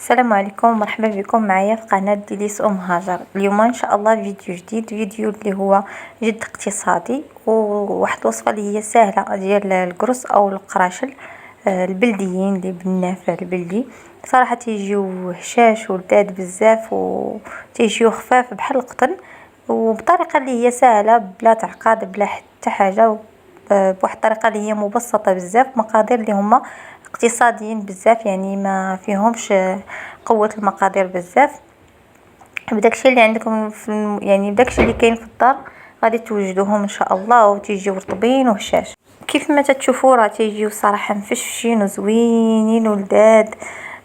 السلام عليكم ومرحبا بكم معايا في قناة ديليس هاجر. اليوم ان شاء الله فيديو جديد، فيديو اللي هو جد اقتصادي وواحد الوصفة اللي هي سهلة ديال القرص او القراشل البلديين اللي بالنافع البلدي. صراحة تيجيو هشاش ولذاذ بزاف وتيجيو خفاف بحال القطن، وبطريقة اللي هي سهلة بلا تعقاد بلا حتى حاجة، بواحد الطريقة اللي هي مبسطة بزاف، مقادير اللي هما اقتصاديين بزاف، يعني ما فيهمش قوة المقادير بزاف. بداكشي اللي عندكم يعني بداكشي اللي كاين في الدار غادي توجدوهم ان شاء الله، وتيجيو رطبين وهشاش كيف ما تتشوفوا. راه تيجيو صراحه مفشفشين وزوينين ولذاذ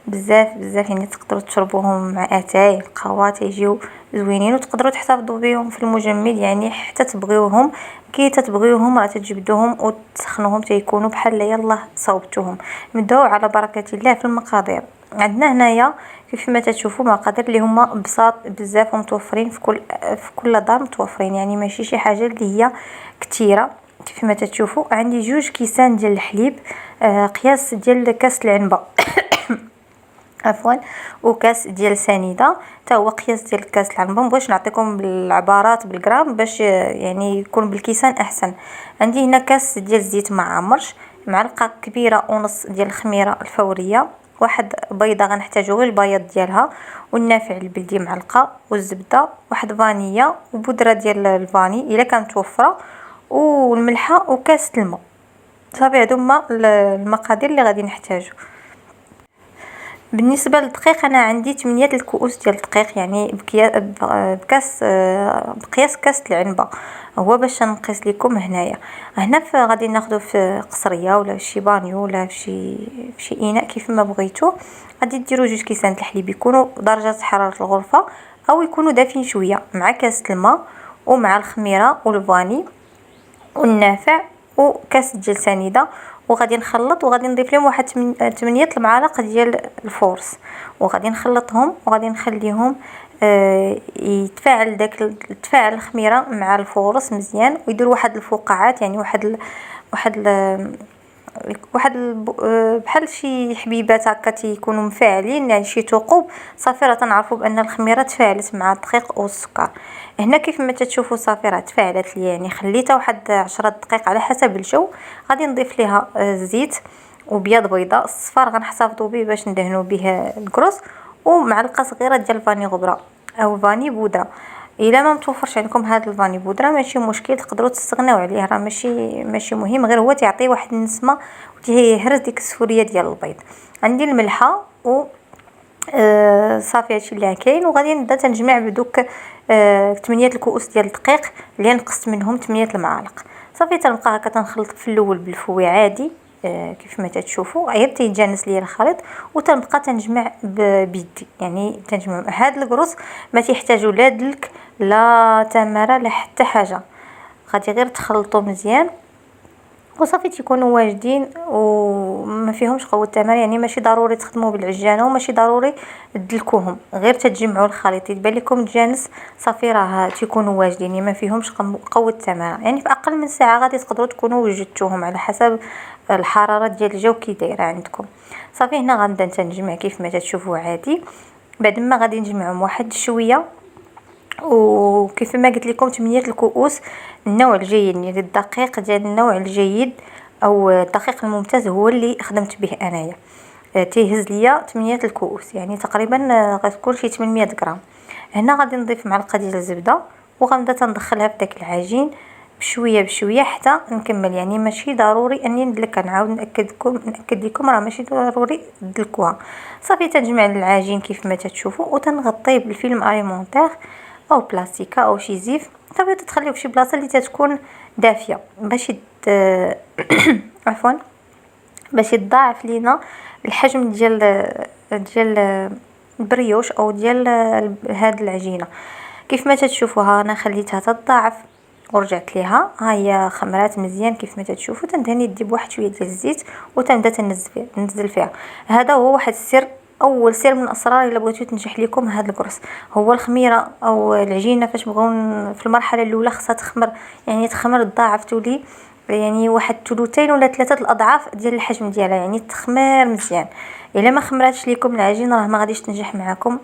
بزاف بزاف، يعني تقدروا تشربوهم مع اتاي القهوه، تيجيو زوينين وتقدروا تحتفظوا بهم في المجمد، يعني حتى تبغيوهم كي تتبغيوهم راه تجبدوهم وتسخنوهم تيكونوا بحال يلا صوبتوهم. نبداو على بركه الله في المقادير. عندنا هنايا كيف ما تشوفوا مقادير اللي هما بساط بزاف ومتوفرين في كل دار متوفرين، يعني ماشي شي حاجه اللي هي كثيره. كيف ما تشوفوا عندي 2 كيسان ديال الحليب، قياس ديال كاس العنبه عفوا، وكاس ديال سنيده حتى هو قياس ديال كاس العنبه. مبغيتش نعطيكم بالعبارات بالغرام باش يعني يكون بالكيسان احسن. عندي هنا كاس ديال الزيت ما عمرش، معلقه كبيره ونص ديال الخميره الفوريه، واحد بيضه غنحتاجو غير البياض ديالها، والنافع البلدي معلقه، والزبده، واحد فانيلا وبودره ديال الفاني الا كانت متوفره، والملحه وكاس الماء. صافي هادو هما المقادير اللي غادي نحتاجو. بالنسبه للدقيق انا عندي 8 الكؤوس ديال الدقيق، يعني بكاس بقياس كاس العنبه، هو باش نقيس لكم هنايا. هنا غادي ناخذ في قصريه ولا شي بانيو ولا في شي اناء كيف ما بغيتو. غادي ديروا 2 كيسان الحليب يكونوا درجه حراره الغرفه او يكونوا دافين شويه، مع كاس الماء ومع الخميره والفاني والنافع وكاس ديال سنيده، وغادي نخلط وغادي نضيف لهم واحد 8 المعالق ديال الفورس، وغادي نخلطهم وغادي نخليهم يتفاعل تفاعل الخميره مع الفورس مزيان، ويدير واحد الفقاعات، يعني بحال شي حبيبات هكا تيكونوا مفاعلين، يعني شي ثقوب. صافي راه تنعرفوا بان الخميره تفاعلت مع الدقيق والسكر. هنا كيف ما تشوفوا صافي راه تفاعلت لي، يعني خليتها واحد 10 دقائق على حسب الجو. غادي نضيف ليها زيت وبياض بيضاء، الصفار غنحتفظوا به باش ندهنوا به الكروس، ومعلقه صغيره ديال فاني غبره او فاني بودره. الا ما متوفرش عندكم هاد الفاني بودره ماشي مشكل، تقدروا تستغناو عليه، راه ماشي مهم، غير هو تيعطي واحد النسمه وتيهرس ديك السوريه ديال البيض. عندي الملحه و صافي هادشي اللي كاين، وغادي نبدا تنجمع بدوك 8 الكؤوس ديال الدقيق اللي نقصت منهم 8 المعالق. صافي تنبقى هكا تنخلط في الاول بالفوي عادي، كيف ما تشوفوا غير تيجانس ليا الخليط، وتنبقى تنجمع بيدي، يعني تنجمع هاد القرص ما تيحتاجوا لا دلك لا تماره لا حتى حاجه، غادي غير تخلطوا مزيان وصافي تيكونوا واجدين وما فيهمش قوه تمام. يعني ماشي ضروري تخدموا بالعجانه وماشي ضروري تدلكوهم، غير تتجمعوا الخليط يبان لكم تجانس صافي راه تيكونوا واجدين، يعني ما فيهمش قوه تمام. يعني في اقل من ساعه غادي تقدروا تكونوا وجدتوهم على حسب الحراره ديال الجو كي دايره عندكم. صافي هنا غنبدا تنجمع كيف ما تشوفوا عادي، بعد ما غادي نجمعهم واحد شويه، وكيف ما قلت لكم 8 الكؤوس النوع الجيد، يعني الدقيق ديال النوع الجيد او الدقيق الممتاز هو اللي خدمت به انايا. تيهز ليا 8 الكؤوس، يعني تقريبا غتكون شي 800 غرام. هنا غادي نضيف معلقه ديال الزبده وغنبدا تندخلها في داك العجين بشويه بشويه حتى نكمل، يعني ماشي ضروري اني ندلك، نعاود ناكد لكم راه ماشي ضروري تدلكوها. صافي تنجمع العجين كيف ما تشوفوا وتنغطيه بالفيلم اليمونتير او بلاستيكه او شي زيف. صافي تتخليو في شي بلاصه اللي تتكون دافيه باش عفوا باش يتضاعف لينا الحجم ديال البريوش او ديال هاد العجينه. كيف ما تشوفوها انا خليتها تتضاعف ورجعت ليها، ها هي خمرات مزيان كيف ما تشوفوا. تندهني يدي بواحد شويه ديال الزيت وتنبدا ننزل فيها. هذا هو واحد السر، اول سر من الاسرار الا بغيتو تنجح لكم هذا القرص، هو الخميره او العجينه. فاش بغاو في المرحله الاولى خصها تخمر، يعني تخمر تضاعف تولي يعني واحد 2 ولا 3 الاضعاف ديال الحجم ديالها، يعني تخمر مزيان. الا ما خمراتش ليكم العجين راه ما غاديش تنجح معكم.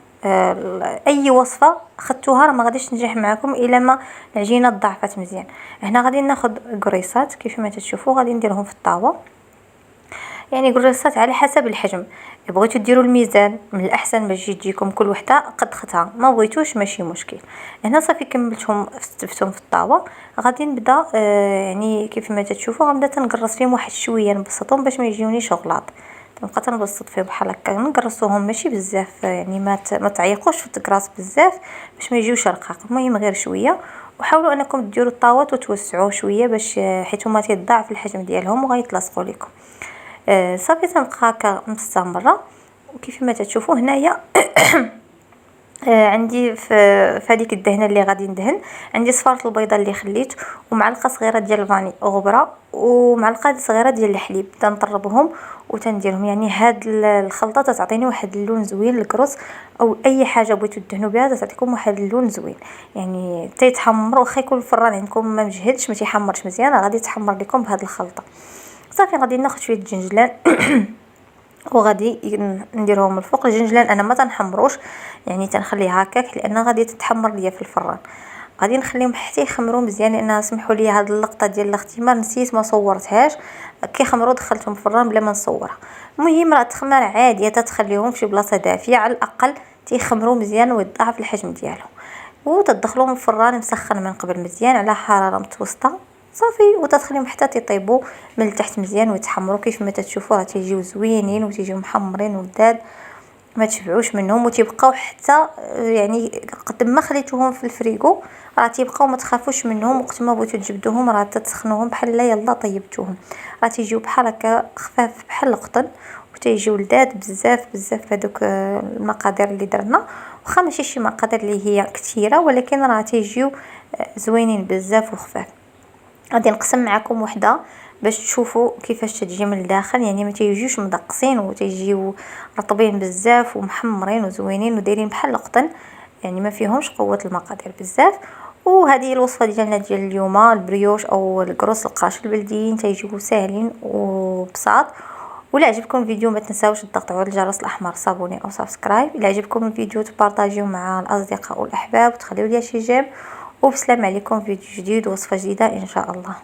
اي وصفه خدتوها راه ما غاديش تنجح معكم الا ما العجينه ضعفت مزيان. هنا غادي ناخذ قريصات كيف ما تشوفوا، غادي نديرهم في الطاوه، يعني قريصات على حسب الحجم. بغيتو ديروا الميزان من الاحسن باش تجيكم كل وحده قد ختها، ما بغيتوش ماشي مشكل. هنا صافي كملتهم فتفتهم في الطاوه. غادي نبدا يعني كيف ما تشوفوا غنبدا تنقرص فيهم واحد شويه، نبسطهم باش ما يجيونيش غلاط. تنبقى تنبسط فيهم بحال هكا، نقرصوهم ماشي بزاف، يعني ما تعيقوش في التكراس بزاف باش ما يجيوش رقاق، المهم غير شويه. وحاولوا انكم ديروا الطاوات وتوسعوه شويه باش حيت هما تيضاعف الحجم ديالهم وغيتلاصقوا لكم. صافي تنبقى هكا مستمره. وكيف ما تشوفوا هنايا عندي في هذيك الدهنه اللي غادي ندهن، عندي صفاره البيضه اللي خليت ومعلقه صغيره ديال الفاني غبره ومعلقه صغيره ديال الحليب، تنطربهم وتنديرهم. يعني هاد الخلطه تعطيني واحد اللون زوين للكروس او اي حاجه بغيتو تدهنوا بها تعطيكم واحد اللون زوين. يعني تيتحمر، واخا يكون الفران عندكم ما مجهدش ما تيحمرش مزيان، غادي تحمر لكم بهاد الخلطه. صافي غادي ناخذ شويه الجنجلان وغادي نديرهم الفوق. الجنجلان انا ما تنحمروش، يعني تنخليه هكاك لان غادي تتحمر ليا في الفران. غادي نخليهم حتى يخمروا مزيان، لان سمحوا لي هاد اللقطه ديال الاختمار نسيت ما صورتهاش. كيخمروا دخلتهم في الفران بلا ما نصورها. المهم راه تخمر عاديه، تتخليهم في بلاصه دافيه على الاقل تيخمروا مزيان ويضاعف الحجم ديالهم. وتدخلوهم الفران مسخن من قبل مزيان على حراره متوسطه. صافي وتتخليهم حتى تيطيبوا من التحت مزيان ويتحمروا. كيف ما تشوفوا راه تيجيو زوينين وتيجيو محمرين ولذاذ، ما تشبعوش منهم وتيبقاو حتى يعني قد ما خليتوهم في الفريغو راه تيبقاو، ما تخافوش منهم. وقت ما بغيتو تجبدوهم راه تسخنوهم بحال لا يلا طيبتوهم، راه تيجيو بحال هكا خفاف بحال القطن وتيجيو لذاذ بزاف بزاف. هذوك المقادير اللي درنا واخا ماشي شي مقادير اللي هي كثيره، ولكن راه تيجيو زوينين بزاف وخفاف. غادي نقسم معكم وحده باش تشوفوا كيفاش تجي من الداخل، يعني ما تيجيوش مدقسين وتيجيو رطبين بزاف ومحمرين وزوينين ودايرين بحال القطن، يعني ما فيهمش قوه المقادير بزاف. وهذه الوصفه ديالنا ديال اليوم، البريوش او الكروس القراش البلديين تيجيو ساهلين وبساط. ولا عجبكم الفيديو ما تنساوش تضغطوا على الجرس الاحمر صابوني او سبسكرايب. الا عجبكم الفيديو تبارطاجيوه مع الاصدقاء والاحباب وتخليوا لي شي جيم. وبسلام عليكم، فيديو جديد ووصفه جديده ان شاء الله.